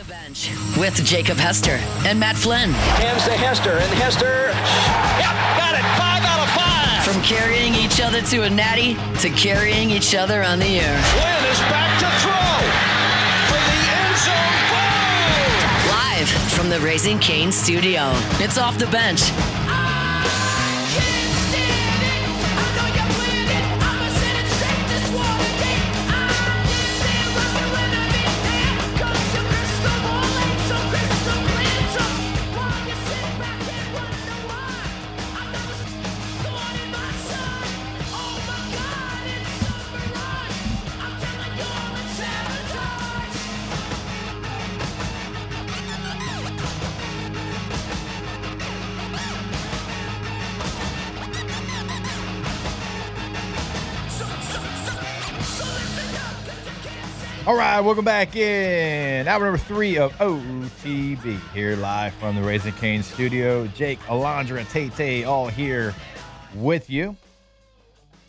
the bench with Jacob Hester and Matt Flynn. Hands to Hester, and Hester, yep, got it, 5 out of 5. From carrying each other to a natty to carrying each other on the air. Flynn is back to throw for the end zone. Boom! Live from the Raising Cane studio, it's Off the Bench. All right, welcome back in. Hour number 3 of OTB here live from the Raising Cane studio. Jake, Alondra, and Tay all here with you.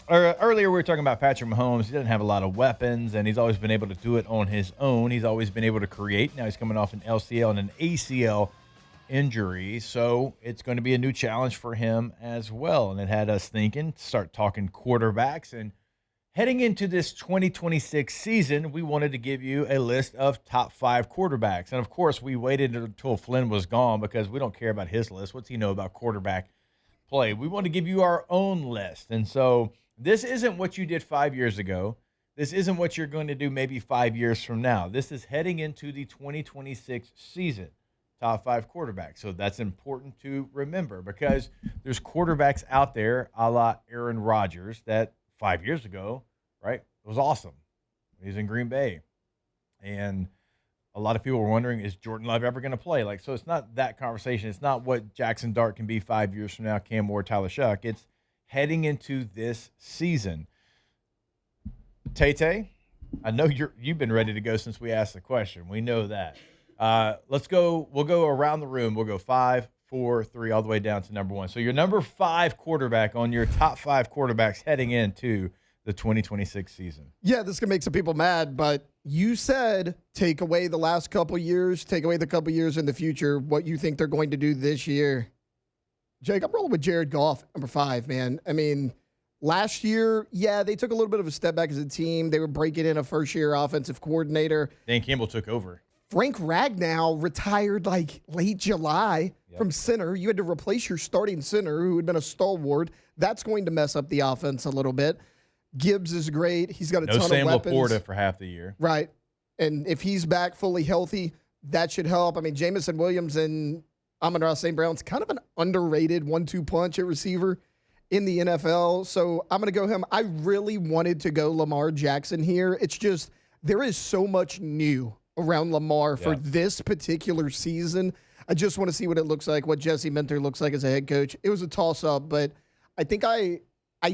Earlier we were talking about Patrick Mahomes. He doesn't have a lot of weapons, and he's always been able to do it on his own. He's always been able to create. Now he's coming off an LCL and an ACL injury, so it's going to be a new challenge for him as well. And it had us thinking, start talking quarterbacks, and heading into this 2026 season, we wanted to give you a list of top 5 quarterbacks. And, of course, we waited until Flynn was gone because we don't care about his list. What's he know about quarterback play? We want to give you our own list. And so this isn't what you did 5 years ago. This isn't what you're going to do maybe 5 years from now. This is heading into the 2026 season, top 5 quarterbacks. So that's important to remember because there's quarterbacks out there a la Aaron Rodgers that 5 years ago, right? It was awesome. He's in Green Bay. And a lot of people were wondering, is Jordan Love ever going to play? So it's not that conversation. It's not what Jackson Dart can be 5 years from now, Cam Moore, Tyler Shuck. It's heading into this season. Tay, I know you've been ready to go since we asked the question. We know that. Let's go. We'll go around the room. We'll go 5, 4, 3, all the way down to number 1. So your number 5 quarterback on your top 5 quarterbacks heading into the 2026 season. Yeah, this can make some people mad, but you said take away the last couple years, take away the couple years in the future, what you think they're going to do this year. Jake, I'm rolling with Jared Goff, number 5, man. I mean, last year, yeah, they took a little bit of a step back as a team. They were breaking in a first-year offensive coordinator. Dan Campbell took over. Frank Ragnow retired late July from center. You had to replace your starting center who had been a stalwart. That's going to mess up the offense a little bit. Gibbs is great. He's got a ton of weapons. No Sam Laporta for half the year. Right. And if he's back fully healthy, that should help. I mean, Jamison Williams and Amon-Ra St. Brown's kind of an underrated 1-2 punch at receiver in the NFL. So I'm going to go him. I really wanted to go Lamar Jackson here. It's just there is so much new around Lamar for this particular season. I just want to see what it looks like, what Jesse Minter looks like as a head coach. It was a toss-up, but I think I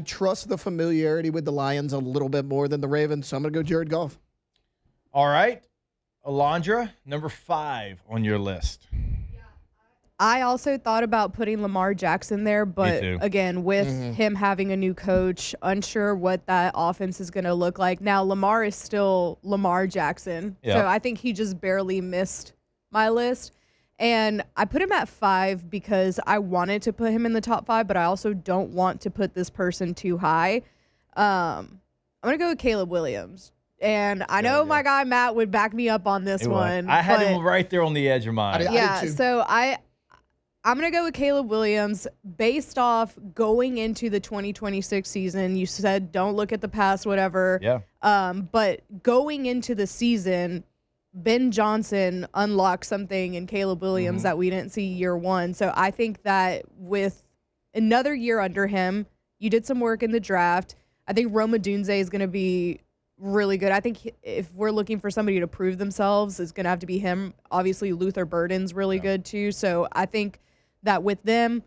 trust the familiarity with the Lions a little bit more than the Ravens, so I'm going to go Jared Goff. All right. Alondra, number 5 on your list. I also thought about putting Lamar Jackson there, but again, with him having a new coach, unsure what that offense is going to look like. Now, Lamar is still Lamar Jackson, so I think he just barely missed my list. And I put him at 5 because I wanted to put him in the top 5, but I also don't want to put this person too high. I'm going to go with Caleb Williams. And I know my guy Matt would back me up on this one. I had him right there on the edge of mine. So I'm going to go with Caleb Williams based off going into the 2026 season. You said don't look at the past, whatever. Yeah. But going into the season, Ben Johnson unlocked something in Caleb Williams that we didn't see year 1. So I think that with another year under him, you did some work in the draft. I think Roma Dunze is going to be really good. I think if we're looking for somebody to prove themselves, it's going to have to be him. Obviously, Luther Burden's really good too. So I think that with them,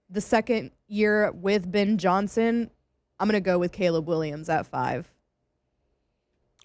the second year with Ben Johnson, I'm going to go with Caleb Williams at 5.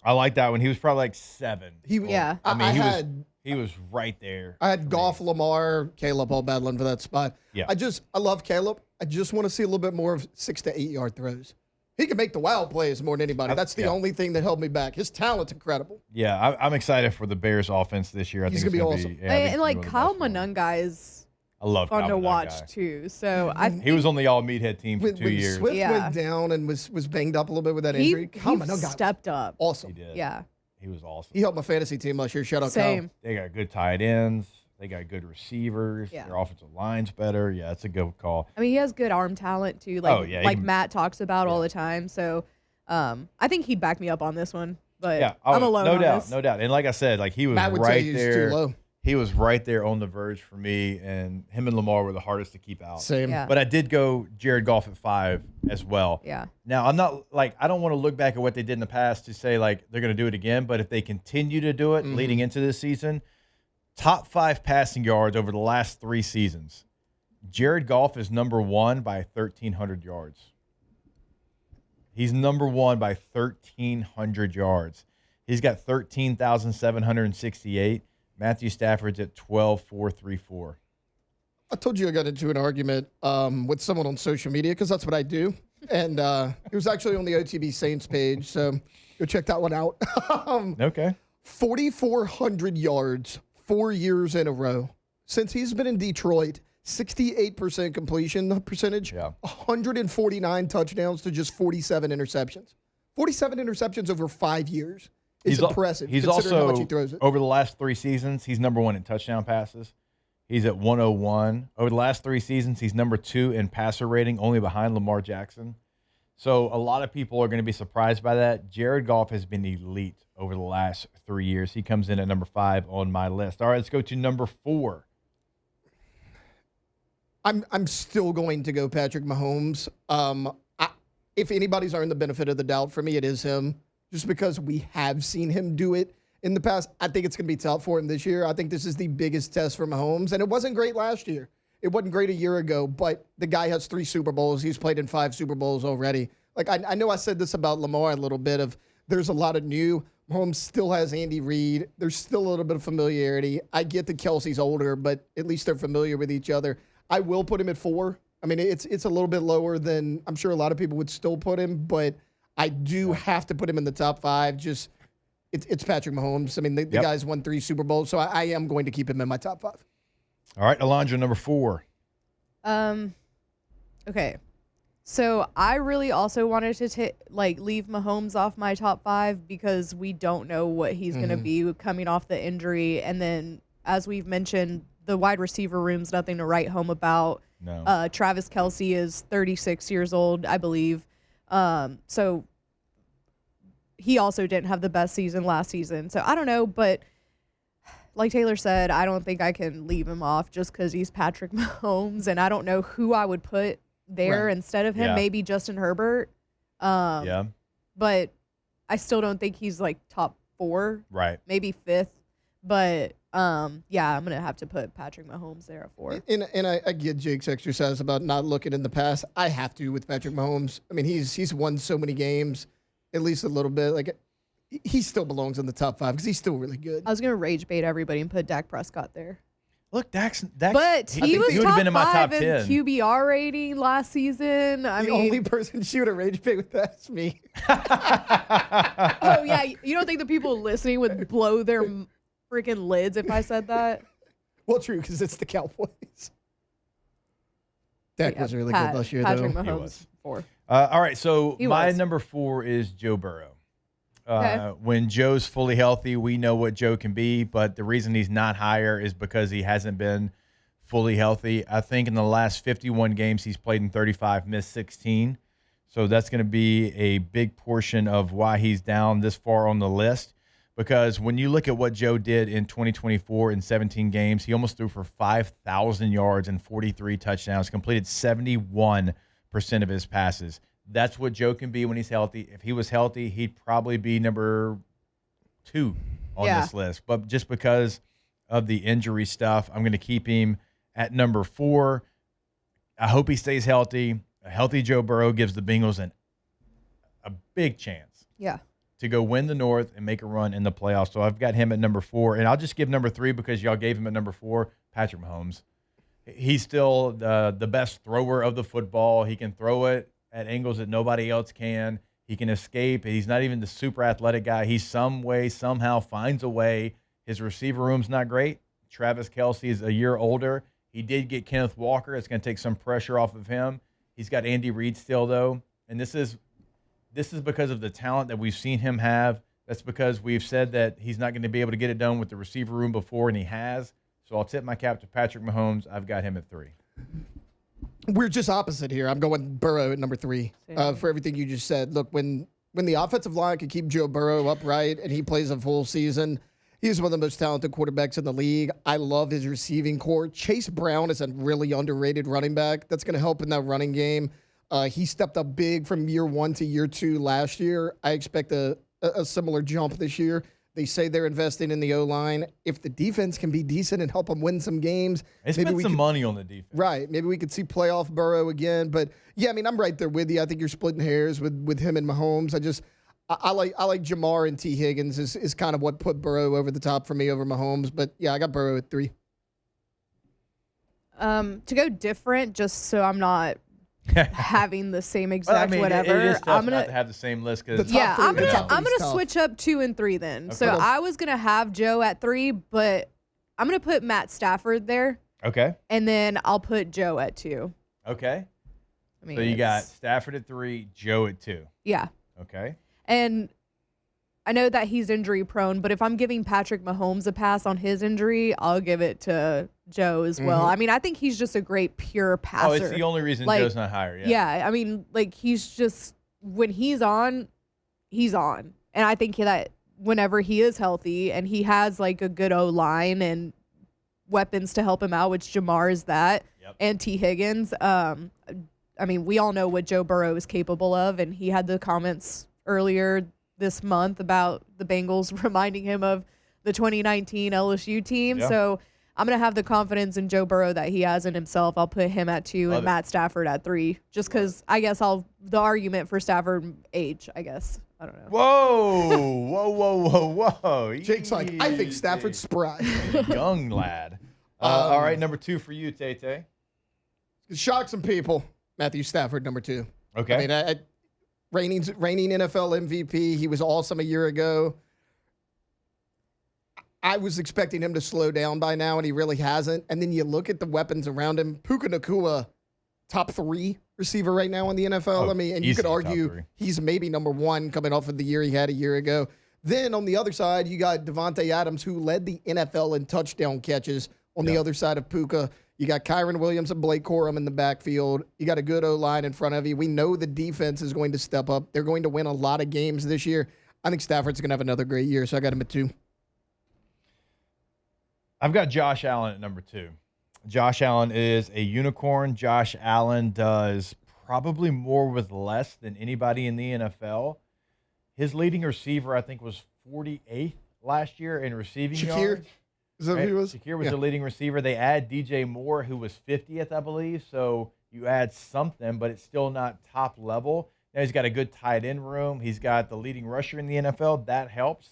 I like that one. He was probably 7. He was right there. I had Goff, Lamar, Caleb all battling for that spot. Yeah. I love Caleb. I just want to see a little bit more of 6 to 8 yard throws. He can make the wild plays more than anybody. That's the only thing that held me back. His talent's incredible. Yeah, I'm excited for the Bears offense this year. I He's think gonna it's be awesome. yeah, I think And it's like gonna be Kyle one of the best Monunga is I love fun Kyle to Monunga. watch too. So He was on the all meathead team for When 2 years. Swift Yeah. went down and was banged up a little bit with that he, injury, Kyle he Monunga stepped up. awesome. He did. Yeah, He was awesome. He helped my fantasy team last year. Shout out Kyle. same. They got good tight ends. They got good receivers. Yeah. Their offensive line's better. Yeah, it's a good call. I mean, he has good arm talent too. Like yeah, like he- Matt talks about all yeah. the time. So, I think he'd back me up on this one. But Yeah, I'm alone no on doubt, this. no doubt. And like I said, like he was Matt would tell right you he's there. too low. He was right there on the verge for me, and him and Lamar were the hardest to keep out. Same. Yeah. But I did go Jared Goff at 5 as well. Yeah. Now, I'm not like, I don't want to look back at what they did in the past to say like they're going to do it again. But if they continue to do it leading into this season, top 5 passing yards over the last 3 seasons, Jared Goff is number 1 by 1,300 yards. He's number 1 by 1,300 yards. He's got 13,768. Matthew Stafford's at 12,434. I told you I got into an argument with someone on social media because that's what I do. And it was actually on the OTB Saints page. So go check that one out. Okay. 4,400 yards, 4 years in a row. Since he's been in Detroit, 68% completion percentage, Yeah. 149 touchdowns to just 47 interceptions. 47 interceptions over 5 years. It's al- impressive He's considering also, how much he throws it. over the last 3 seasons, he's number 1 in touchdown passes. He's at 101. Over the last 3 seasons, he's number 2 in passer rating, only behind Lamar Jackson. So a lot of people are going to be surprised by that. Jared Goff has been elite over the last 3 years. He comes in at number 5 on my list. All right, let's go to number 4. I'm still going to go Patrick Mahomes. If anybody's earned the benefit of the doubt for me, it is him. Just because we have seen him do it in the past, I think it's going to be tough for him this year. I think this is the biggest test for Mahomes, and it wasn't great last year. It wasn't great a year ago, but the guy has 3 Super Bowls. He's played in 5 Super Bowls already. Like I know I said this about Lamar a little bit of there's a lot of new. Mahomes still has Andy Reid. There's still a little bit of familiarity. I get that Kelsey's older, but at least they're familiar with each other. I will put him at 4. I mean, it's a little bit lower than I'm sure a lot of people would still put him, but I do have to put him in the top 5. Just it's Patrick Mahomes. I mean, the guy's won 3 Super Bowls, so I am going to keep him in my top 5. All right, Alondra, number 4. Okay. So I really also wanted to leave Mahomes off my top 5 because we don't know what he's going to be coming off the injury. And then, as we've mentioned, the wide receiver room's nothing to write home about. No. Travis Kelce is 36 years old, I believe. So he also didn't have the best season last season. So I don't know, but like Taylor said, I don't think I can leave him off just because he's Patrick Mahomes, and I don't know who I would put there instead of him. Yeah. Maybe Justin Herbert. Yeah. But I still don't think he's like top 4, Right. maybe 5th. But yeah, I'm gonna have to put Patrick Mahomes there at 4. and I get Jake's exercise about not looking in the past. I have to with Patrick Mahomes. I mean, he's won so many games, at least a little bit. Like he still belongs in the top 5 because he's still really good. I was gonna rage bait everybody and put Dak Prescott there. Look, Dax But he was would have top been in my 5 top in 10. QBR rating last season. I The mean, only person she would have rage bait with that's me. oh yeah, you don't think the people listening would blow their freaking lids if I said that? Well, true, because it's the Cowboys. Dak Yeah, was really good last year, Patrick though. Mahomes, was. 4. All right, so He my was. number 4 is Joe Burrow. Okay. When Joe's fully healthy, we know what Joe can be, but the reason he's not higher is because he hasn't been fully healthy. I think in the last 51 games he's played in 35, missed 16. So that's going to be a big portion of why he's down this far on the list. Because when you look at what Joe did in 2024 in 17 games, he almost threw for 5,000 yards and 43 touchdowns, completed 71% of his passes. That's what Joe can be when he's healthy. If he was healthy, he'd probably be number 2 on this list. But just because of the injury stuff, I'm going to keep him at number 4. I hope he stays healthy. A healthy Joe Burrow gives the Bengals a big chance Yeah. to go win the North and make a run in the playoffs. So I've got him at number 4. And I'll just give number 3 because y'all gave him at number 4, Patrick Mahomes. He's still the best thrower of the football. He can throw it at angles that nobody else can. He can escape. He's not even the super athletic guy. He some way, somehow finds a way. His receiver room's not great. Travis Kelce is a year older. He did get Kenneth Walker. It's going to take some pressure off of him. He's got Andy Reid still, though. And this is because of the talent that we've seen him have. That's because we've said that he's not going to be able to get it done with the receiver room before, and he has. So I'll tip my cap to Patrick Mahomes. I've got him at 3. We're just opposite here. I'm going Burrow at number 3 for everything you just said. Look, when the offensive line can keep Joe Burrow upright and he plays a full season, he's one of the most talented quarterbacks in the league. I love his receiving core. Chase Brown is a really underrated running back. That's going to help in that running game. He stepped up big from year 1 to year 2 last year. I expect a similar jump this year. They say they're investing in the O-line. If the defense can be decent and help them win some games. They spent some money on the defense. Right. Maybe we could see playoff Burrow again. But, yeah, I mean, I'm right there with you. I think you're splitting hairs with him and Mahomes. I like Jamar and T. Higgins is kind of what put Burrow over the top for me over Mahomes. But, yeah, I got Burrow at 3. To go different, just so I'm not having the same exact whatever. It is tough not to have the same list because I'm gonna switch up 2 and 3 then. Okay. So I was gonna have Joe at 3, but I'm gonna put Matt Stafford there. Okay. And then I'll put Joe at 2. Okay. I mean, So you got Stafford at 3, Joe at 2. Yeah. Okay. And I know that he's injury prone, but if I'm giving Patrick Mahomes a pass on his injury, I'll give it to Joe as well. I mean, I think he's just a great pure passer. Oh, it's the only reason Joe's not higher. Yeah. I mean, like, he's just, when he's on, he's on. And I think that whenever he is healthy and he has like a good O-line and weapons to help him out, which Jamar is that, and T. Higgins, I mean, we all know what Joe Burrow is capable of, and he had the comments earlier this month about the Bengals reminding him of the 2019 LSU team. Yeah. So I'm going to have the confidence in Joe Burrow that he has in himself. I'll put him at 2 and Matt Stafford at 3, just because I guess the argument for Stafford age, I guess. I don't know. Whoa. Jake's like, I think Stafford's spry. Young lad. All right, number 2 for you, Tay. Shock some people. Matthew Stafford, number 2. Okay. I mean, reigning NFL MVP. He was awesome a year ago. I was expecting him to slow down by now, and he really hasn't. And then you look at the weapons around him. Puka Nacua, top 3 receiver right now in the NFL. I mean, and you could argue he's maybe number 1 coming off of the year he had a year ago. Then on the other side, you got Devontae Adams, who led the NFL in touchdown catches on the other side of Puka. You got Kyron Williams and Blake Corum in the backfield. You got a good O-line in front of you. We know the defense is going to step up. They're going to win a lot of games this year. I think Stafford's going to have another great year, so I got him at 2. I've got Josh Allen at number 2. Josh Allen is a unicorn. Josh Allen does probably more with less than anybody in the NFL. His leading receiver, I think, was 48th last year in receiving yards. Is that who he was? Shakir was the leading receiver. They add DJ Moore, who was 50th, I believe. So you add something, but it's still not top level. Now he's got a good tight end room. He's got the leading rusher in the NFL. That helps.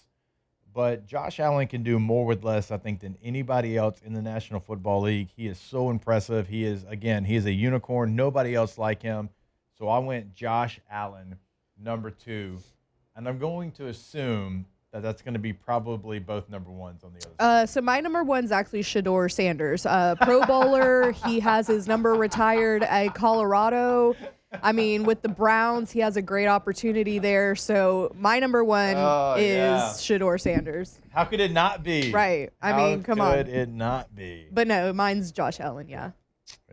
But Josh Allen can do more with less, I think, than anybody else in the National Football League. He is so impressive. He is a unicorn. Nobody else like him. So I went Josh Allen, number 2. And I'm going to assume that's going to be probably both number 1s on the other side. So my number 1's actually Shedeur Sanders. Pro Bowler. He has his number retired at Colorado. I mean, with the Browns, he has a great opportunity there. So my number 1 is Shedeur Sanders. How could it not be? Right. I mean, come on. How could it not be? But no, mine's Josh Allen, yeah.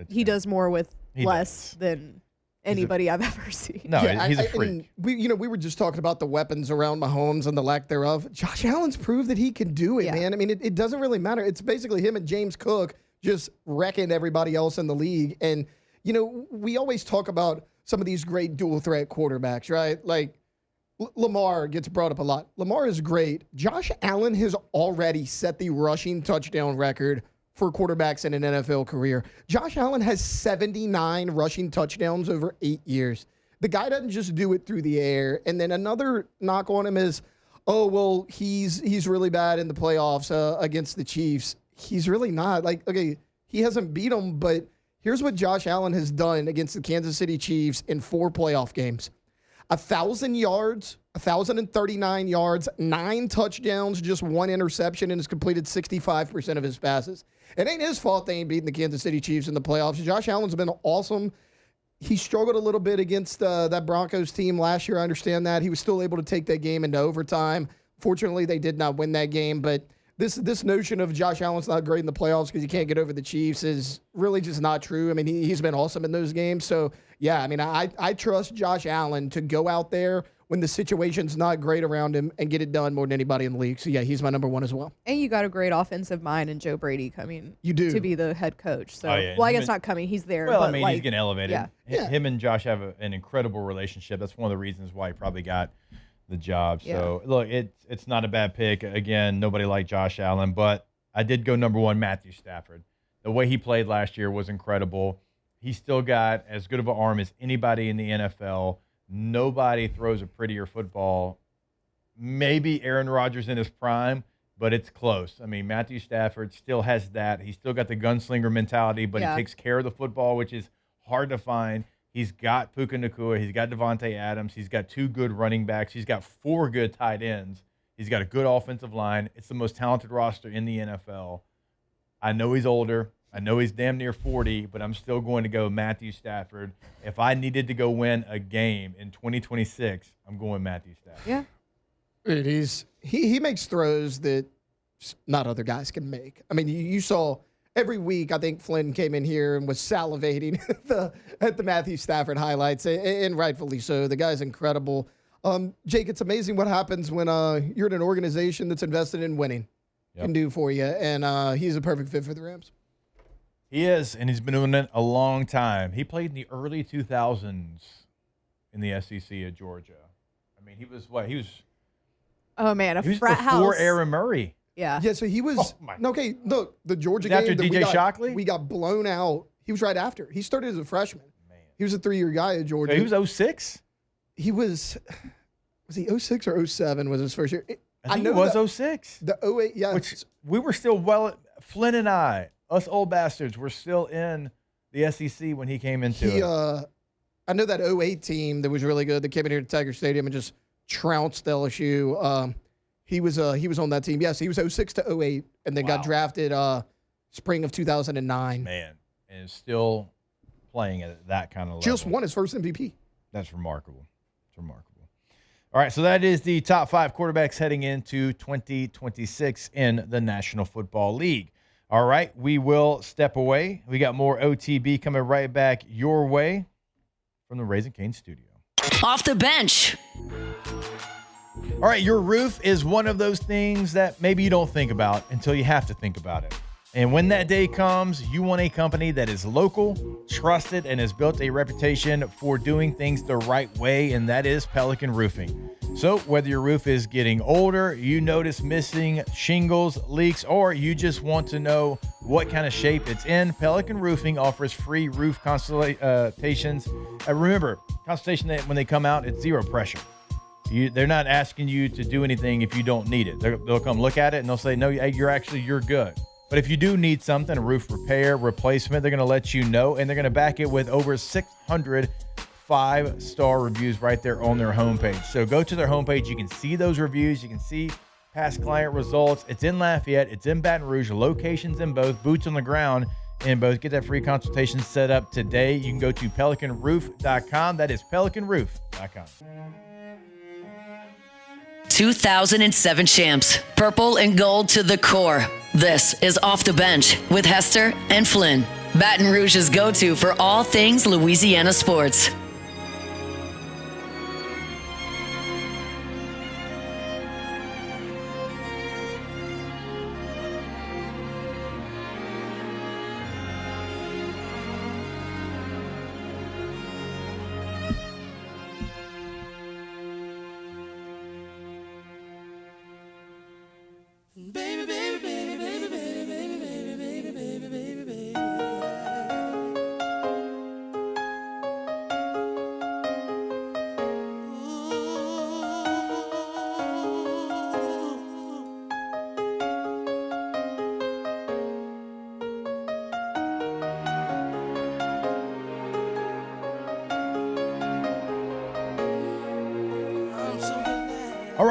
He does more with less than anybody I've ever seen. No, he's a freak. We were just talking about the weapons around Mahomes and the lack thereof. Josh Allen's proved that he can do it, man. I mean, it doesn't really matter. It's basically him and James Cook just wrecking everybody else in the league. And, we always talk about some of these great dual threat quarterbacks, right? Like Lamar gets brought up a lot. Lamar is great. Josh Allen has already set the rushing touchdown record for quarterbacks in an NFL career. Josh Allen has 79 rushing touchdowns over 8 years. The guy doesn't just do it through the air. And then another knock on him is, he's really bad in the playoffs against the Chiefs. He's really not. Like, okay, he hasn't beat them, but Here's what Josh Allen has done against the Kansas City Chiefs in 4 playoff games. 1,000 yards, 1,039 yards, 9 touchdowns, just 1 interception, and has completed 65% of his passes. It ain't his fault they ain't beating the Kansas City Chiefs in the playoffs. Josh Allen's been awesome. He struggled a little bit against that Broncos team last year. I understand that. He was still able to take that game into overtime. Fortunately, they did not win that game, but this notion of Josh Allen's not great in the playoffs because he can't get over the Chiefs is really just not true. I mean, he's been awesome in those games. So, yeah, I mean, I trust Josh Allen to go out there when the situation's not great around him and get it done more than anybody in the league. So, yeah, he's my number 1 as well. And you got a great offensive mind in Joe Brady coming You do. to be the head coach. So, Oh, yeah. well, I guess not coming. He's there. Well, but I mean, he's getting elevated. Yeah. Yeah. Him and Josh have an incredible relationship. That's one of the reasons why he probably got the job. So, look, it's not a bad pick. Again, nobody liked Josh Allen, but I did go number 1, Matthew Stafford. The way he played last year was incredible. He still got as good of an arm as anybody in the NFL. Nobody throws a prettier football. Maybe Aaron Rodgers in his prime, but it's close. I mean, Matthew Stafford still has that. He's still got the gunslinger mentality, but he takes care of the football, which is hard to find. He's got Puka Nacua. He's got Devontae Adams. He's got 2 good running backs. He's got 4 good tight ends. He's got a good offensive line. It's the most talented roster in the NFL. I know he's older. I know he's damn near 40, but I'm still going to go Matthew Stafford. If I needed to go win a game in 2026, I'm going Matthew Stafford. Yeah. It is. He makes throws that not other guys can make. I mean, you saw every week, I think Flynn came in here and was salivating at the Matthew Stafford highlights, and rightfully so. The guy's incredible. Jake, it's amazing what happens when you're in an organization that's invested in winning. Can do for you, and he's a perfect fit for the Rams. He is, and he's been doing it a long time. He played in the early 2000s in the SEC at Georgia. I mean, he was what? He was frat house. before Aaron Murray. Yeah. Yeah, so he was okay. Look, the Georgia game After DJ Shockley, we got blown out. He was right after. He started as a freshman. Man. He was a 3-year guy at Georgia. So he was 06? He was he 06 or 07 was his first year? I think it was 06. The 08, yeah. Which we were still Flynn and us old bastards were still in the SEC when he came into it. I know that 08 team that was really good that came in here to Tiger Stadium and just trounced LSU. He was on that team. Yes, he was 06 to 08 and then got drafted spring of 2009. Man, and is still playing at that kind of level. Just won his first MVP. That's remarkable. It's remarkable. All right, so that is the top 5 quarterbacks heading into 2026 in the National Football League. All right, we will step away. We got more OTB coming right back your way from the Raising Cane studio. Off the bench. All right, your roof is one of those things that maybe you don't think about until you have to think about it. And when that day comes, you want a company that is local, trusted, and has built a reputation for doing things the right way, and that is Pelican Roofing. So whether your roof is getting older, you notice missing shingles, leaks, or you just want to know what kind of shape it's in, Pelican Roofing offers free roof consultations. Remember, consultation, when they come out, it's zero pressure. They're not asking you to do anything if you don't need it. They'll come look at it and they'll say, no, you're good. But if you do need something, a roof repair, replacement, they're going to let you know, and they're going to back it with over 600 5-star reviews right there on their homepage. So go to their homepage. You can see those reviews. You can see past client results. It's in Lafayette. It's in Baton Rouge. Locations in both. Boots on the ground in both. Get that free consultation set up today. You can go to pelicanroof.com. That is pelicanroof.com. 2007 champs, purple and gold to the core. This is Off the Bench with Hester and Flynn, Baton Rouge's go-to for all things Louisiana sports.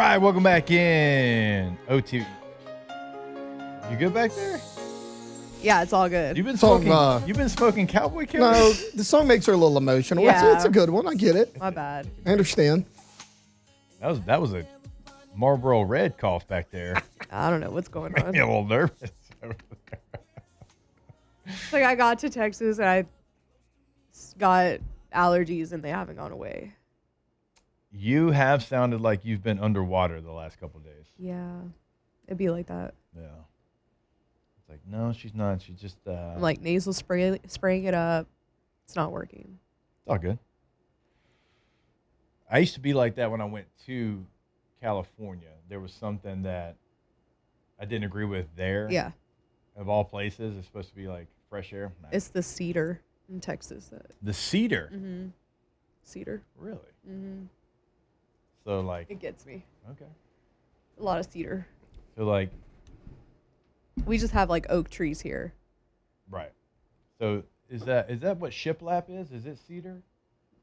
right, welcome back in. OT. You good back there? Yeah, it's all good. You've been Song, smoking. You've been smoking cowboy carrots. No, the song makes her a little emotional. Yeah. It's a good one. I get it. My bad. I understand. That was a Marlboro Red cough back there. I don't know what's going Made on. me a little nervous. It's like I got to Texas and I got allergies and they haven't gone away. You have sounded like you've been underwater the last couple of days. Yeah, it'd be like that. Yeah. It's like, no, she's not. She's just. I'm like nasal spraying it up. It's not working. It's all good. I used to be like that when I went to California. There was something that I didn't agree with there. Yeah, Of all places, it's supposed to be like fresh air. Nah. it's the cedar in Texas. The cedar. Mm-hmm. Cedar. Really? Mm-hmm. So like. It gets me. Okay. A lot of cedar. So like. We just have like oak trees here. Right. So is that what shiplap is? Is it cedar?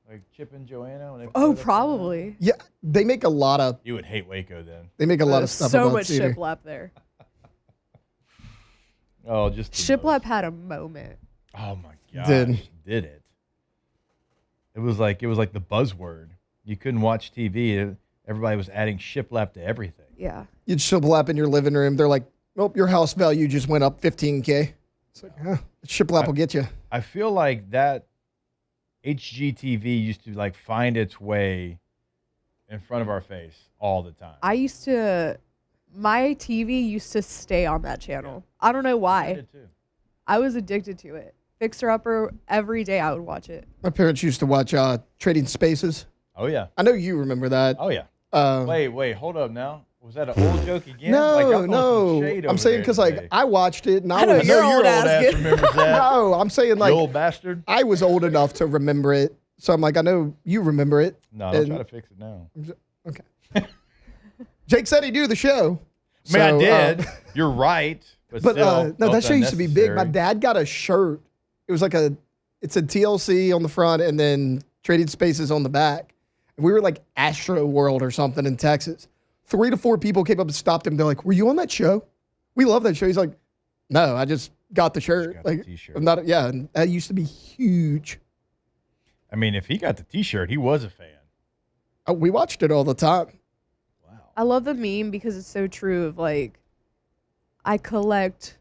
Like Chip and Joanna? When they Oh, put it up probably. Yeah, they make a lot of You would hate Waco then. stuff So about much cedar. shiplap there. Oh, just the Shiplap most- had a moment. Oh my gosh. Did. it? It was like the buzzword. You couldn't watch TV. Everybody was adding shiplap to everything. Yeah. You'd shiplap in your living room. They're like, "Well, your house value just went up 15K." It's like, shiplap will get you. I feel like that HGTV used to like find its way in front of our face all the time. My TV used to stay on that channel. I don't know I why. did too. I was addicted to it. Fixer Upper, every day I would watch it. My parents used to watch Trading Spaces. Oh yeah. I know you remember that. Oh yeah. Um, Wait, hold up now. Was that an old joke again? No, Like, I'm throwing some no. shade I'm over saying there because today. like I watched it and I I know was you're your old ass ass kid. remembers that. no. I'm saying You like old bastard. I was old enough to remember it, so I'm like I know you remember it. No, don't And- try to fix it now. Okay. Jake said he'd do the show. I mean, I So, did. You're right. But But still, no, felt that show used to be big. My unnecessary. dad got a shirt. It was like it's a TLC on the front and then Trading Spaces on the back. And we were like Astro World or something in Texas. 3 to 4 people came up and stopped him. They're like, "Were you on that show? We love that show." He's like, "No, I just got the shirt." got the Like, t-shirt. I'm not. Yeah, and that used to be huge. I mean, if he got the T-shirt, he was a fan. We watched it all the time. Wow. I love the meme because it's so true of like, I collect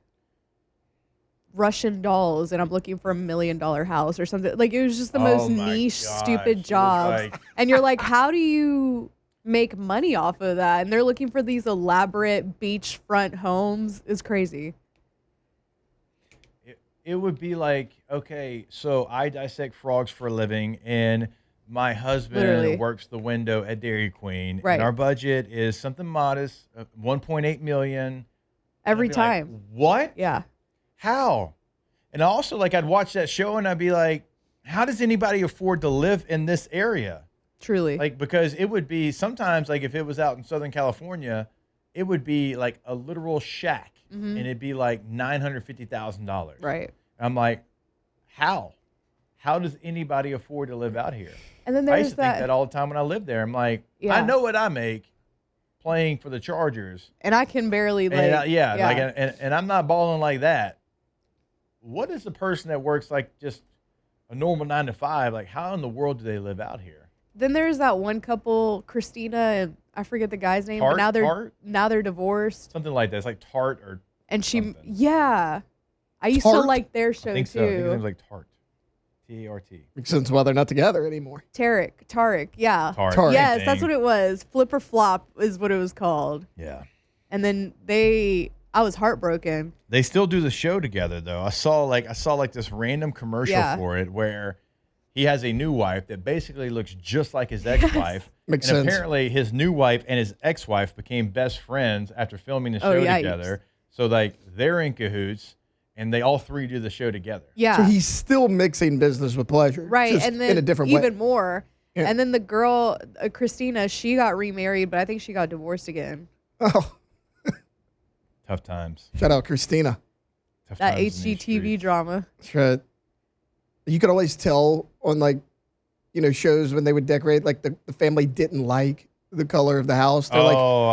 Russian dolls and I'm looking for $1 million house or something. Like it was just the Oh most my niche, gosh. It stupid was jobs. like- And you're like, how do you make money off of that? And they're looking for these elaborate beachfront homes. It's crazy. It would be like, okay, so I dissect frogs for a living, and my husband Literally. works the window at Dairy Queen, Right. and our budget is something modest, 1.8 million. Every I'd be like, time. what? Yeah. How? And also, like, I'd watch that show and I'd be like, how does anybody afford to live in this area? Truly. Like, because it would be sometimes, like, if it was out in Southern California, it would be like a literal shack, and it'd be like $950,000. right. I'm like, how? How does anybody afford to live out here? And then I there's used to think that all the time when I lived there. I'm like, Yeah. I know what I make playing for the Chargers. and I can barely like, And like, and I'm not balling like that. What is the person that works like just a normal 9 to 5? Like, how in the world do they live out here? Then there's that one couple, Christina and I forget the guy's name, Tart? but Tart? now they're divorced. Something like that. It's like Tart or And she, something. yeah, I used to Tart? like their I show think so. I think his too. name's like Tart. T-A-R-T. Makes sense why they're not together anymore. Tarek, yeah. Tart. Tart. Yes, that's what it was. Flip or Flop is what it was called. Yeah. And then I was heartbroken. They still do the show together though. I saw like this random commercial Yeah. for it where he has a new wife that basically looks just like his ex-wife. Makes and sense. apparently his new wife and his ex-wife became best friends after filming the Oh, show yikes. together. So like they're in cahoots and they all three do the show together. Yeah. So he's still mixing business with pleasure, right. just And then in a different even way. more. Yeah. And then the girl, Christina, she got remarried, but I think she got divorced again. Oh, Tough times. shout out Christina. Tough That times in these HGTV streets. drama. That's right. You could always tell on shows when they would decorate, like the family didn't like the color of the house. They're I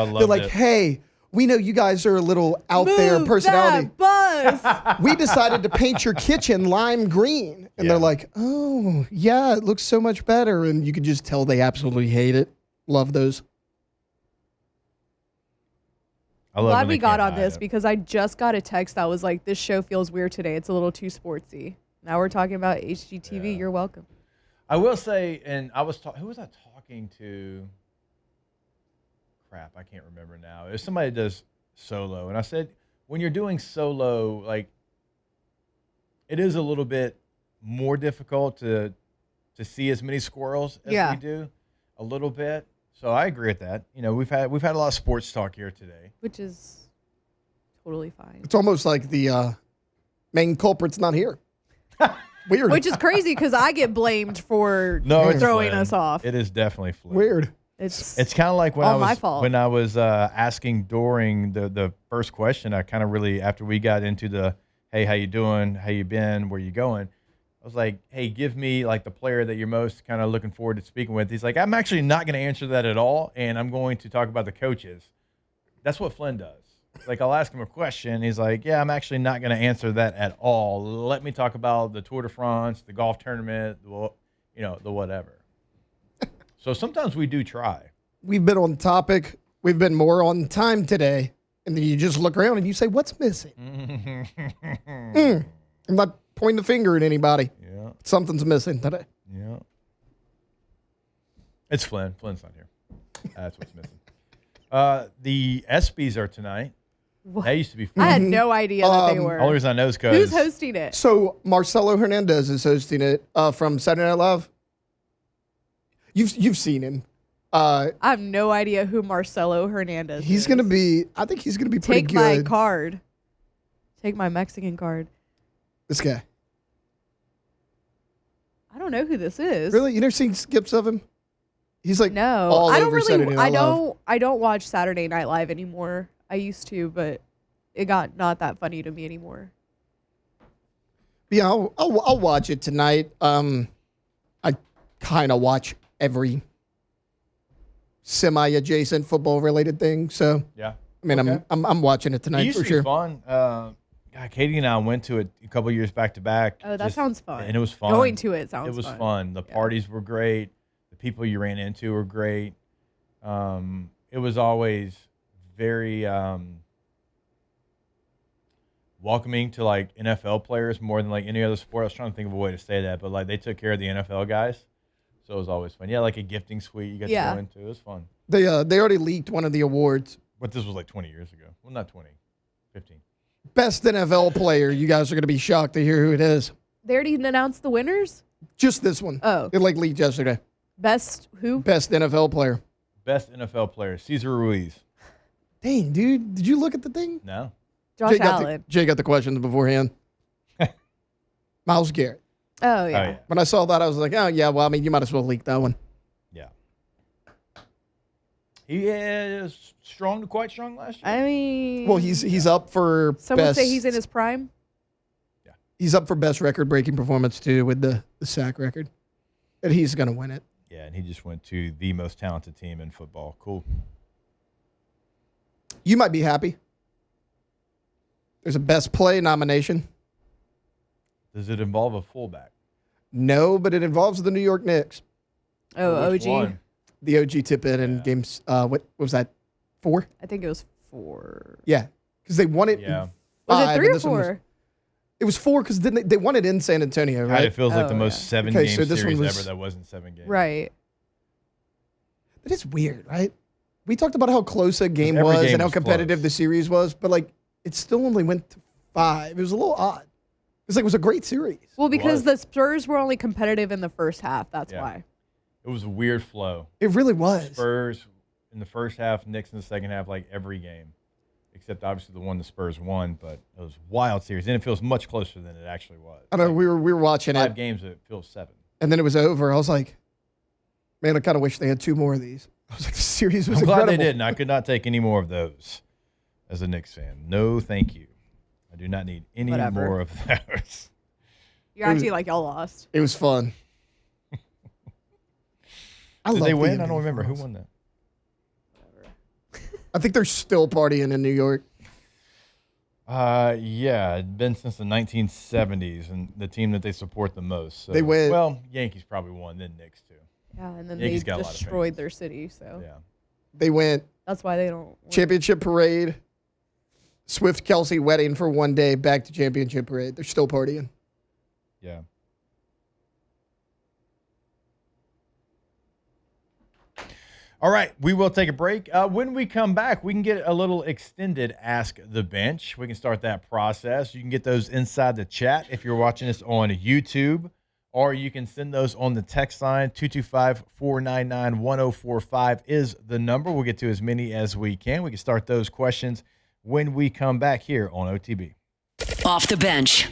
they're love like, it. hey, we know you guys are a little out there Move personality. that bus. We decided to paint your kitchen lime green. And Yeah. they're like, oh, yeah, it looks so much better. And you could just tell they absolutely hate it. Love those. I love Glad when we they got can't on hide this it. because I just got a text that was like, this show feels weird today. It's a little too sportsy. Now we're talking about HGTV. Yeah. You're welcome. I will say, and I was who was I talking to? Crap, I can't remember now. It was somebody that does solo, and I said, when you're doing solo, like, it is a little bit more difficult to see as many squirrels as Yeah. we do, a little bit. So I agree with that. You know, we've had a lot of sports talk here today. Which is totally fine. It's almost like the main culprit's not here. Weird. Which is crazy because I get blamed for It's throwing Flynn. us off. It is definitely Flynn. Weird. It's It's kind of like when all my fault. when I was asking during the first question. I kind of really, after we got into the, hey, how you doing? How you been? Where you going? I was like, hey, give me like the player that you're most kind of looking forward to speaking with. He's like, I'm actually not going to answer that at all, and I'm going to talk about the coaches. That's what Flynn does. Like, I'll ask him a question. He's like, yeah, I'm actually not going to answer that at all. Let me talk about the Tour de France, the golf tournament, the whatever. So sometimes we do try. We've been on topic. We've been more on time today. And then you just look around and you say, what's missing? I'm not pointing the finger at anybody. Yeah, Something's missing today. yeah. It's Flynn. Flynn's not here. That's what's missing. The ESPYs are tonight. What? That used to be I fun. had no idea that they were. Only reason I know is because Who's hosting it? So Marcelo Hernandez is hosting it from Saturday Night Live. You've seen him. I have no idea who Marcelo Hernandez He's is. going to be, I think he's going to be pretty Take my good. card. Take my Mexican card. This guy. I don't know who this is. Really? You never seen skips of him? He's like No. all I don't over really Saturday Night Live. I don't watch Saturday Night Live anymore. I used to, but it got not that funny to me anymore. Yeah, I'll watch it tonight. I kind of watch every semi-adjacent football-related thing. So, yeah. I mean, Okay. I'm watching it It tonight used for to sure. be fun. Katie and I went to it a couple years back to back. Oh, that sounds fun. And it was fun. Going to it sounds It was fun. fun. The Yeah. parties were great. The people you ran into were great. It was always very welcoming to like NFL players more than like any other sport. I was trying to think of a way to say that, but like they took care of the NFL guys, so it was always fun. Yeah, like a gifting suite you got to Yeah. go into. It was fun. They already leaked one of the awards. But this was like 20 years ago. Well, not 20, 15. Best NFL player. You guys are going to be shocked to hear who it is. They already announced the winners? Just this one. Oh. It like leaked yesterday. Best who? Best NFL player. Best NFL player, Cesar Ruiz. Dang, dude. Did you look at the thing? No. Josh got Allen. Jay got the questions beforehand. Myles Garrett. Oh, yeah. Oh, yeah. When I saw that, I was like, oh, yeah, well, I mean, you might as well leak that one. Yeah. He is quite strong last year. I mean, Well, he's up for some would best. say he's in his prime. He's up for best record-breaking performance, too, with the sack record. And he's going to win it. Yeah, and he just went to the most talented team in football. Cool. You might be happy. There's a best play nomination. Does it involve a fullback? No, but it involves the New York Knicks. Oh, Which OG. one? The OG tip in Yeah. games. What was that? 4? I think it was 4. Yeah, because they won it. Yeah. in Was 5, it and 3 or this one was- 4? It was 4 because they won it in San Antonio, Right. right? It feels like the Oh, most yeah. 7-game Okay, so this series one was- ever that wasn't 7 games. Right. That is weird, right? We talked about how close a game every was game and how was competitive close. the series was, but like it still only went to 5. It was a little odd. It's like it was a great series. Well, because was. the Spurs were only competitive in the first half. That's Yeah. why. It was a weird flow. It really was. Spurs in the first half, Knicks in the second half, like every game. Except obviously the one the Spurs won, but it was a wild series. And it feels much closer than it actually was. I know Like, we were watching 5 it, games, it feels 7. and then it was over. I was like, man, I kind of wish they had 2 more of these. I was like, the series was I'm glad incredible. they didn't. I could not take any more of those as a Knicks fan. No, thank you. I do not need any Whatever. more of those. You're acting like y'all lost. It was fun. I Did love they the win? I NBA don't remember. Who Finals. won that? I think they're still partying in New York. Yeah, it's been since the 1970s, and the team that they support the most. So, They win. Well, Yankees probably won, then Knicks too. Yeah, and then Yankees they got a lot of destroyed fans. their city. So Yeah. They went that's why they don't win. championship parade, Swift Kelsey wedding for one day, back to championship parade. They're still partying. Yeah. All right, we will take a break. When we come back, we can get a little extended Ask the Bench. We can start that process. You can get those inside the chat if you're watching us on YouTube, or you can send those on the text line. 225-499-1045 is the number. We'll get to as many as we can. We can start those questions when we come back here on OTB. Off the bench.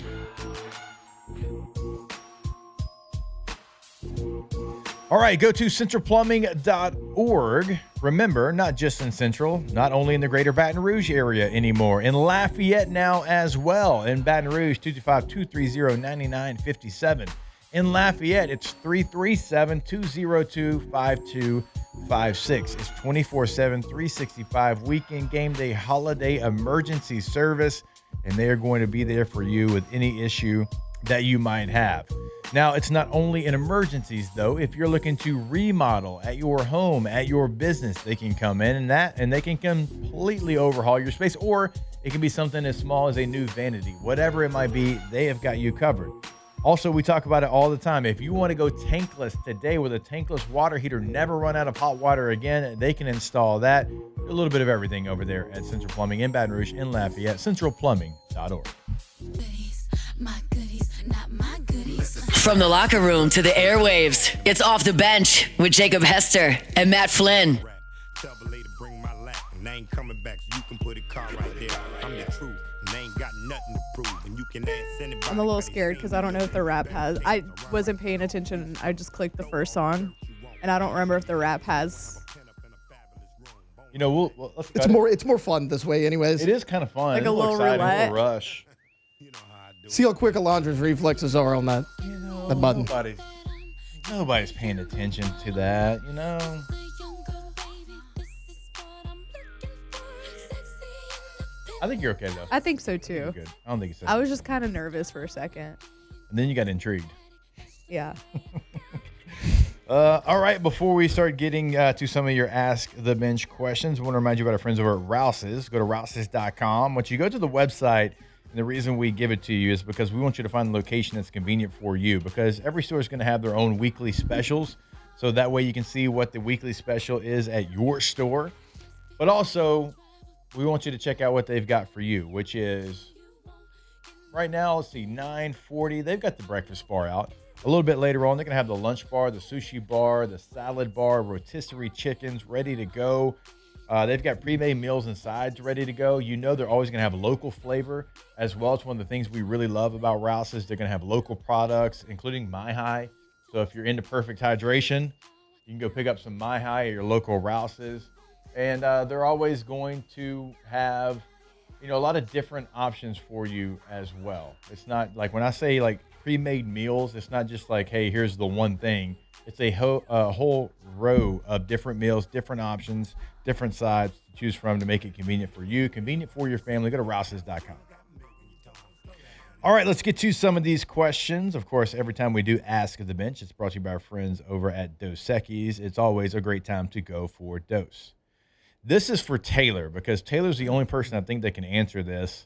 All right, go to centralplumbing.org. Remember, not just in Central, not only in the greater Baton Rouge area anymore, in Lafayette now as well. In Baton Rouge, 225-230-9957. In Lafayette, it's 337-202-5256. It's 24/7, 365 weekend game day holiday emergency service, and they are going to be there for you with any issue that you might have. Now, it's not only in emergencies, though. If you're looking to remodel at your home, at your business, they can come in and they can completely overhaul your space, or it can be something as small as a new vanity. Whatever it might be, they have got you covered. Also, we talk about it all the time. If you want to go tankless today with a tankless water heater, never run out of hot water again, they can install that. A little bit of everything over there at Central Plumbing in Baton Rouge, in Lafayette, centralplumbing.org. My goodies, not my goodies. From the locker room to the airwaves, it's Off the Bench with Jacob Hester and Matt Flynn. Tell the lady bring my lap, and I ain't coming back, so you can put a car right there. I'm the truth, and I ain't got nothing to prove, and you can ask anybody. I'm a little scared because I don't know if the rap has. I wasn't paying attention. I just clicked the first song, and I don't remember if the rap has. You know, let's It's more fun this way, anyways. It is kind of fun. Like It's a little exciting, a roulette. little rush. See how quick Alondra's reflexes are on that. That button. Nobody's paying attention to that, you know. I think you're okay though. I think so You're too. good. I don't think it's. I was just kind of nervous for a second. And then you got intrigued. Yeah. All right, before we start getting to some of your Ask the Bench questions, I want to remind you about our friends over at Rouse's. Go to rouses.com. Once you go to the website, and the reason we give it to you is because we want you to find the location that's convenient for you, because every store is going to have their own weekly specials. So that way you can see what the weekly special is at your store. But also, we want you to check out what they've got for you, which is right now, let's see, $9.40. They've got the breakfast bar out. A little bit later on, they're going to have the lunch bar, the sushi bar, the salad bar, rotisserie chickens ready to go. They've got pre-made meals and sides ready to go. You know they're always going to have local flavor as well. It's one of the things we really love about Rouse's. They're going to have local products, including My High. So if you're into perfect hydration, you can go pick up some My High at your local Rouse's. And they're always going to have, you know, a lot of different options for you as well. It's not like when I say like pre-made meals, it's not just like, hey, here's the one thing. It's a whole row of different meals, different options, different sides to choose from to make it convenient for you, convenient for your family. Go to rouses.com. All right, let's get to some of these questions. Of course, every time we do Ask the Bench, it's brought to you by our friends over at Dos Equis. It's always a great time to go for Dos. This is for Taylor, because Taylor's the only person I think that can answer this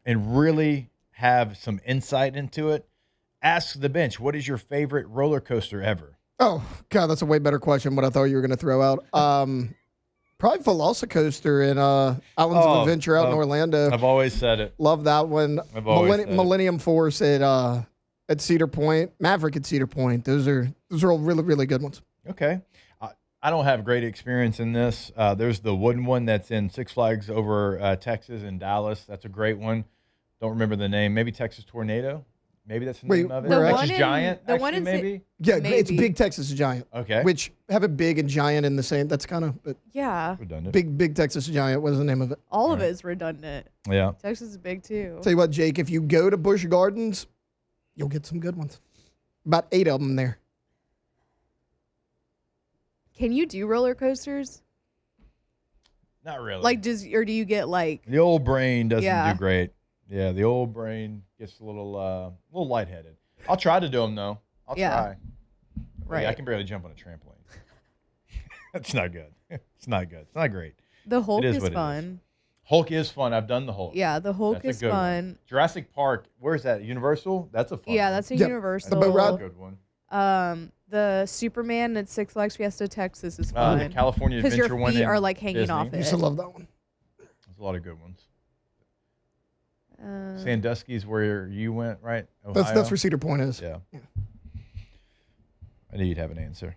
and really have some insight into it. Ask the Bench, what is your favorite roller coaster ever? Oh, God, that's a way better question than what I thought you were going to throw out. Probably Velocicoaster in Islands of Adventure out in Orlando. I've always said it. Love that one. I've always said it. Millennium Force at Cedar Point. Maverick at Cedar Point. Those are all really, really good ones. Okay. I don't have great experience in this. There's the wooden one that's in Six Flags over Texas and Dallas. That's a great one. Don't remember the name. Maybe Texas Tornado. Maybe that's the name of it. The Texas Giant. the one actually, in maybe. Yeah, it's Maybe. Big Texas Giant. Okay. Which have a big and giant in the same. That's kind of Yeah. Redundant. big Texas Giant. What is the name of it? All of it is redundant. Yeah. Texas is big too. Tell you what, Jake, if you go to Busch Gardens, you'll get some good ones. About 8 of them there. Can you do roller coasters? Not really. Like, or do you get like? The old brain doesn't Yeah. do great. Yeah, the old brain gets a little lightheaded. I'll try to do them though. I'll try. Right. I can barely jump on a trampoline. That's not good. It's not good. It's not great. The Hulk is is what it fun. Hulk is fun. I've done the Hulk. Yeah, the Hulk That's is a good one. fun. Jurassic Park. Where's that? Universal. That's a fun. Yeah, one. that's a Yep. Universal. The boat That's a ride. good one. The Superman at Six Flags Fiesta Texas is The fun. California Because Adventure your one. feet in are like hanging Disney. off I it. used to love that one. There's a lot of good ones. Uh, Sandusky's where you went, right? That's Ohio? where Cedar Point is. Yeah. I knew you'd have an answer.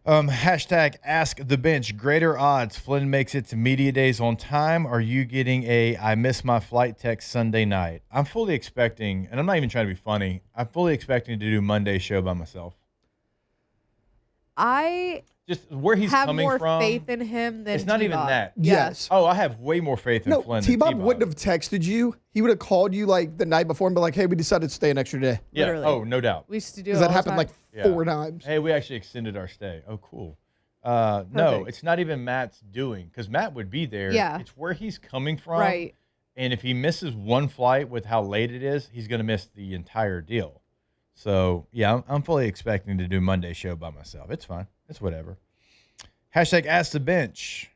Hashtag ask the bench. Greater odds Flynn makes it to media days on time. Are you getting a I missed my flight text Sunday night? I'm fully expecting, and I'm not even trying to be funny, I'm fully expecting to do Monday's show by myself. I Just where he's have coming more from. faith in him than It's not even T-Bob. that. Yes. Oh, I have way more faith in No, Flynn T-Bob than wouldn't have texted you. He would have called you like the night before and be like, hey, we decided to stay an extra day. Yeah. Literally. Oh, no doubt. We used to do it Because that all the happened time. like Yeah. 4 times. Hey, we actually extended our stay. Oh, cool. No, Perfect. it's not even Matt's doing because Matt would be there. Yeah. It's where he's coming from. Right. And if he misses one flight with how late it is, he's going to miss the entire deal. So, yeah, I'm fully expecting to do Monday show by myself. It's fine. It's whatever. Hashtag ask the bench.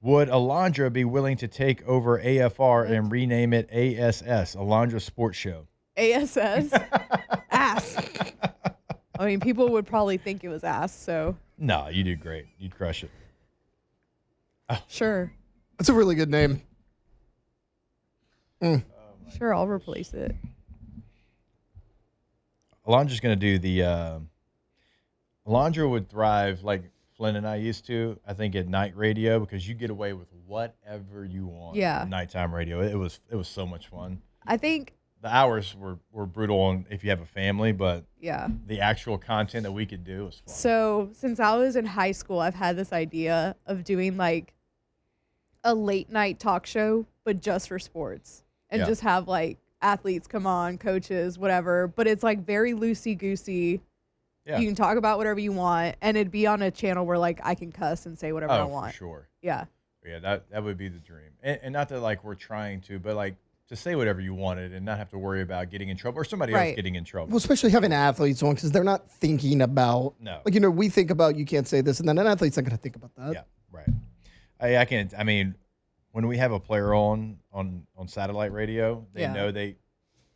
Would Alondra be willing to take over AFR and rename it ASS, Alondra Sports Show? ASS. Ass. I mean, people would probably think it was ass, so No, you do great. You'd crush it. sure. That's a really good name. Sure, I'll replace it. Alondra's going to do the Alondra would thrive like Flynn and I used to, I think, at night radio because you get away with whatever you want. Yeah. at nighttime radio. It was so much fun. I think, The hours were brutal on if you have a family, but yeah. the actual content that we could do was fun. So since I was in high school, I've had this idea of doing like a late night talk show, but just for sports, and Yeah. just have like athletes come on, coaches, whatever. But it's like very loosey goosey. Yeah. You can talk about whatever you want, and it'd be on a channel where like I can cuss and say whatever I Oh, want. for sure. Yeah. Yeah, that would be the dream. And not that like we're trying to, but like to say whatever you wanted and not have to worry about getting in trouble or somebody else Right. getting in trouble. Well, especially having athletes on because they're not thinking about, No. like, we think about you can't say this, and then an athlete's not going to think about that. Yeah, right. I can't. I mean, when we have a player on satellite radio, they Yeah. know they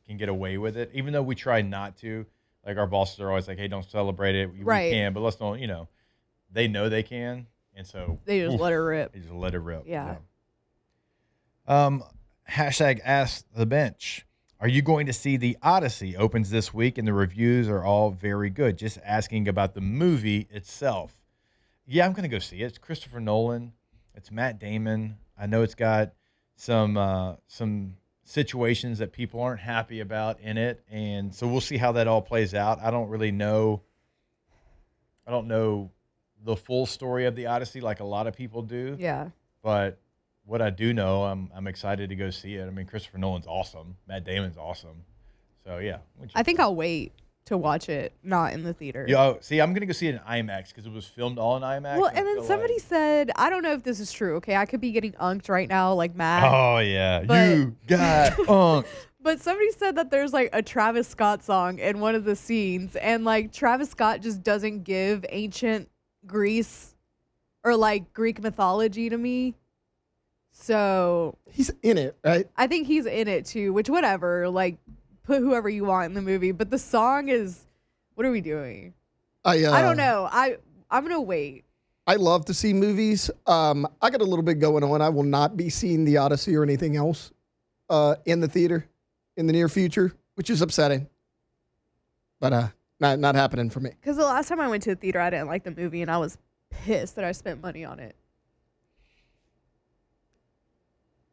can get away with it, even though we try not to. Like our bosses are always like, "Hey, don't celebrate it. We Right. can, but let's don't." They know they can, and so They just let her rip. they just let it rip. Yeah. Hashtag ask the bench. Are you going to see The Odyssey? Opens this week, and the reviews are all very good. Just asking about the movie itself. Yeah, I'm going to go see it. It's Christopher Nolan. It's Matt Damon. I know it's got some situations that people aren't happy about in it, and so we'll see how that all plays out. I don't know the full story of The Odyssey like a lot of people do. Yeah. But what I do know, I'm excited to go see it. I mean, Christopher Nolan's awesome. Matt Damon's awesome. So, yeah. I think I'll wait to watch it, not in the theater. Yeah, see, I'm going to go see it in IMAX because it was filmed all in IMAX. Well, I and then feel somebody like- said, I don't know if this is true, okay? I could be getting unked right now, like Matt. Oh, yeah. But- You got punked. But somebody said that there's like a Travis Scott song in one of the scenes, and like Travis Scott just doesn't give ancient Greece or like Greek mythology to me. So He's in it, right? I think he's in it too, which whatever, like put whoever you want in the movie. But the song is, what are we doing? I don't know. I'm gonna wait. I love to see movies. I got a little bit going on. I will not be seeing The Odyssey or anything else in the theater in the near future, which is upsetting. But not happening for me. Because the last time I went to the theater, I didn't like the movie, and I was pissed that I spent money on it.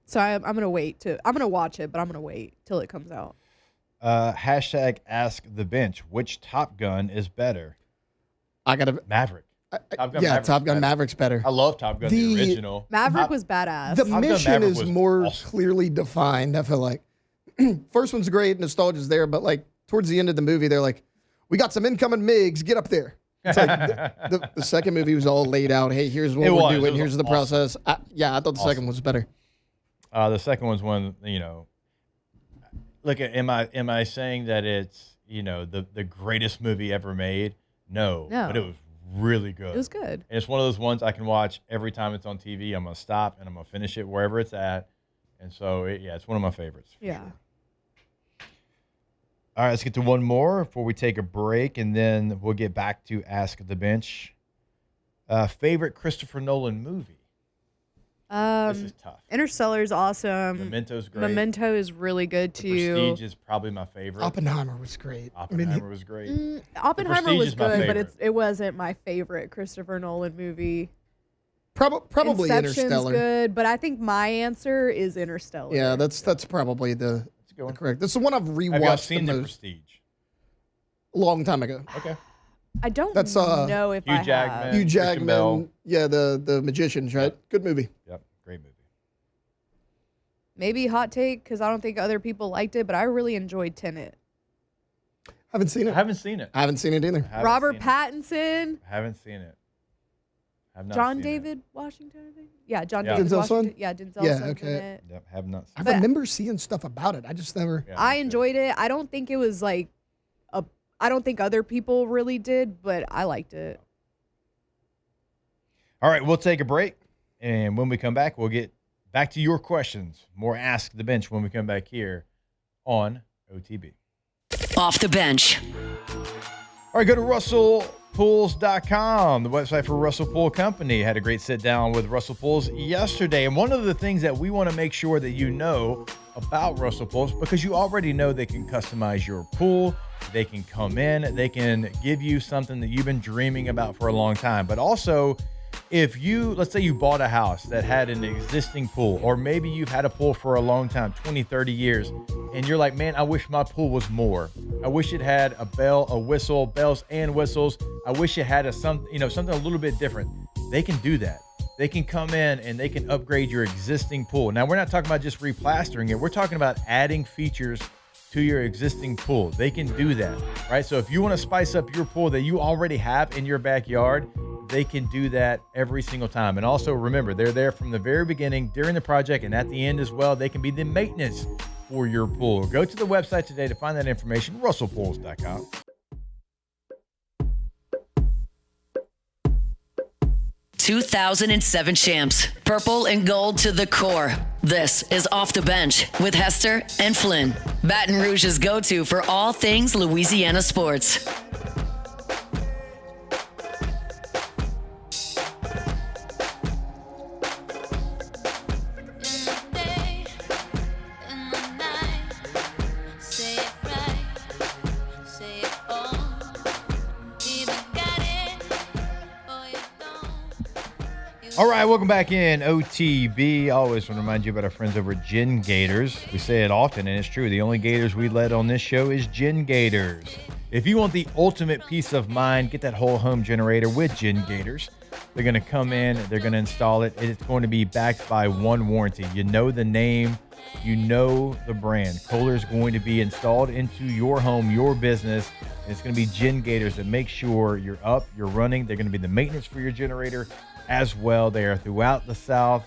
So I'm gonna wait I'm gonna watch it, but I'm gonna wait till it comes out. Hashtag ask the bench. Which Top Gun is better? I got to. Maverick. Top Gun Yeah, Maverick's Top Gun better. Maverick's better. I love Top Gun, the original. Maverick was badass. The Gun mission Maverick is was more awesome. clearly defined. I feel like first one's great, nostalgia's there, but like towards the end of the movie, they're like, "We got some incoming MiGs, get up there." It's like the second movie was all laid out. Hey, here's what we're doing. Here's the process. I thought the second was better. The second one's one, look, am I saying that it's, the greatest movie ever made? No. But it was really good. It was good. And it's one of those ones I can watch every time it's on TV. I'm going to stop and I'm going to finish it wherever it's at. And so, it's one of my favorites. Yeah. Sure. All right, let's get to one more before we take a break, and then we'll get back to Ask the Bench. Favorite Christopher Nolan movie? This is tough. Interstellar is awesome. Memento's great. Memento is really good too. Prestige is probably my favorite. Oppenheimer was great. Oppenheimer was great. Oppenheimer was good, but it wasn't my favorite Christopher Nolan movie. Probably Inception's Interstellar. Good, but I think my answer is Interstellar. Yeah, that's probably the correct. That's the one I've rewatched. Have you seen The Prestige? A long time ago. Okay. I don't That's, know if Hugh I Jackman. have. Hugh Christian Bell. Jackman. Yeah, the Magicians, right? Good movie. Yep, great movie. Maybe hot take because I don't think other people liked it, but I really enjoyed Tenet. Haven't seen it. I haven't seen it. I haven't seen it either. Robert Pattinson. Haven't seen it. Have not John seen David Washington, I think. Yeah, John Yeah. David Denzel's Washington. son? Yeah, Denzel's Yeah, son's okay. in it. Yep, have not seen I But- remember seeing stuff about it. I just never. Yeah, I me too. enjoyed it. I don't think it was like I don't think other people really did, but I liked it. All right, we'll take a break. And when we come back, we'll get back to your questions. More Ask the Bench when we come back here on OTB. Off the bench. All right, go to RussellPools.com, the website for Russell Pool Company. Had a great sit down with Russell Pools yesterday. And one of the things that we want to make sure that you know about Russell Pools, because you already know they can customize your pool. They can come in. They can give you something that you've been dreaming about for a long time. But also, if let's say you bought a house that had an existing pool, or maybe you've had a pool for a long time, 20, 30 years, and you're like, man, I wish my pool was more. I wish it had a bell, a whistle, bells and whistles. I wish it had something a little bit different. They can do that. They can come in and they can upgrade your existing pool. Now, we're not talking about just replastering it. We're talking about adding features to your existing pool. They can do that, right? So if you want to spice up your pool that you already have in your backyard, they can do that every single time. And also remember, they're there from the very beginning, during the project, and at the end as well. They can be the maintenance for your pool. Go to the website today to find that information, russellpools.com. ...2007 champs. Purple and gold to the core. This is Off the Bench with Hester and Flynn. Baton Rouge's go-to for all things Louisiana sports. All right, welcome back in OTB. Always want to remind you about our friends over at Gin Gators. We say it often, and it's true. The only Gators we let on this show is Gin Gators. If you want the ultimate peace of mind, get that whole home generator with Gin Gators. They're going to come in, they're going to install it, and it's going to be backed by one warranty. You know the name, you know the brand. Kohler's going to be installed into your home, your business, and it's going to be Gin Gators that make sure you're up, you're running. They're going to be the maintenance for your generator as well. They are throughout the South,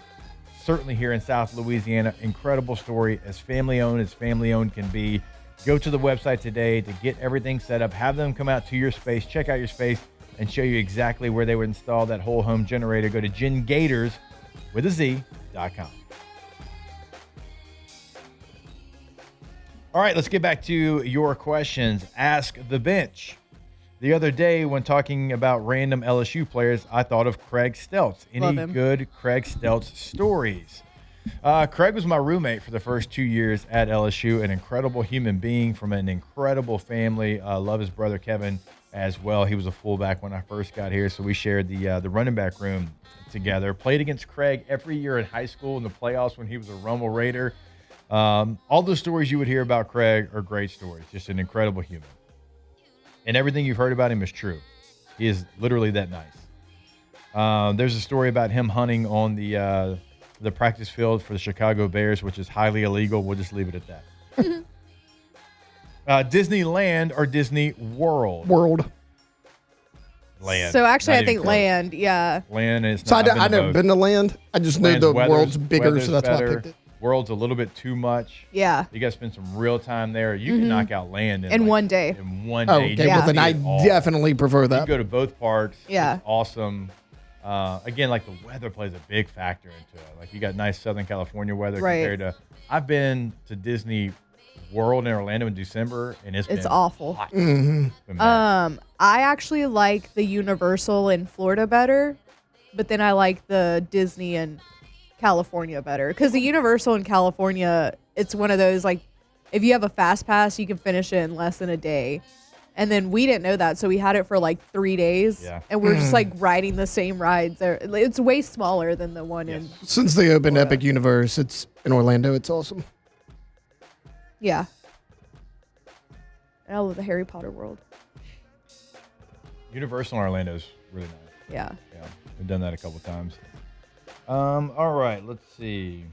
certainly here in South Louisiana. Incredible story, as family owned can be. Go to the website today to get everything set up. Have them come out to your space, check out your space, and show you exactly where they would install that whole home generator. Go to gingators.com. All right, let's get back to your questions. Ask the Bench. The other day, when talking about random LSU players, I thought of Craig Stelz. Any good Craig Stelz stories? Craig was my roommate for the first 2 years at LSU, an incredible human being from an incredible family. Love his brother Kevin as well. He was a fullback when I first got here, so we shared the running back room together. Played against Craig every year in high school in the playoffs when he was a Rummel Raider. All the stories you would hear about Craig are great stories. Just an incredible human. And everything you've heard about him is true. He is literally that nice. There's a story about him hunting on the practice field for the Chicago Bears, which is highly illegal. We'll just leave it at that. Disneyland or Disney World? World. Land. So actually, Not I think even close. Land. Yeah. Land is. So Not, I've never been to Land. I just knew Land's the weather's- world's bigger, weather's so that's why I better. picked it. World's a little bit too much. Yeah. You got to spend some real time there. You can knock out Land In one day. In one Oh, day. okay. You Well, can then see I it all. definitely prefer You that. can go to both parks. Yeah. It's awesome. Again, like the weather plays a big factor into it. Like you got nice Southern California weather Right. compared to. I've been to Disney World in Orlando in December, and it's been awful. hot. Mm-hmm. It's been bad. I actually like the Universal in Florida better, but then I like the Disney in California better because the Universal in California, it's one of those like if you have a fast pass, you can finish it in less than a day. And then we didn't know that, so we had it for like 3 days, Yeah. and we're just like riding the same rides. It's way smaller than the one in Since they opened Epic Universe, it's in Orlando. It's awesome. yeah. And I love the Harry Potter world. Universal in Orlando is really nice. Yeah. Yeah, we've done that a couple times. All right, let's see.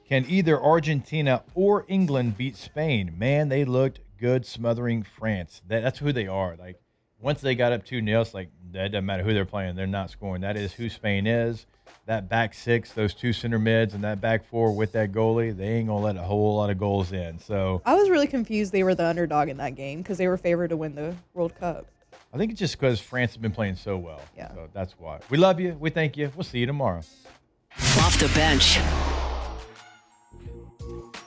Can either Argentina or England beat Spain? Man, they looked good smothering France. That's who they are. Like once they got up 2-0, it's like that doesn't matter who they're playing. They're not scoring. That is who Spain is. That back six, those two center mids, and that back four with that goalie, they ain't gonna let a whole lot of goals in. So I was really confused they were the underdog in that game because they were favored to win the World Cup. I think it's just because France has been playing so well. Yeah. So that's why. We love you. We thank you. We'll see you tomorrow. Off the bench.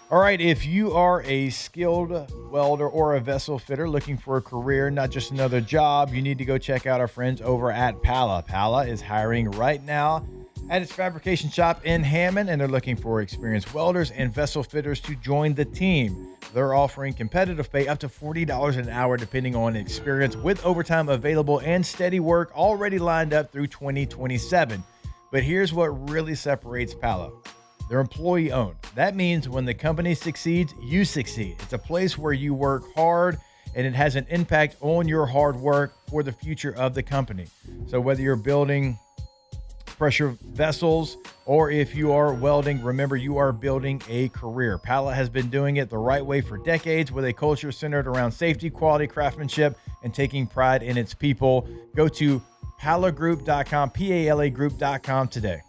All right, if you are a skilled welder or a vessel fitter looking for a career, not just another job, you need to go check out our friends over at Pala. Pala is hiring right now at its fabrication shop in Hammond, and they're looking for experienced welders and vessel fitters to join the team. They're offering competitive pay up to $40 an hour depending on experience, with overtime available and steady work already lined up through 2027. But here's what really separates Pala. They're employee owned. That means when the company succeeds, you succeed. It's a place where you work hard and it has an impact on your hard work for the future of the company. So whether you're building pressure vessels or if you are welding, remember you are building a career. Pala has been doing it the right way for decades with a culture centered around safety, quality, craftsmanship, and taking pride in its people. Go to palagroup.com, PALA group.com today.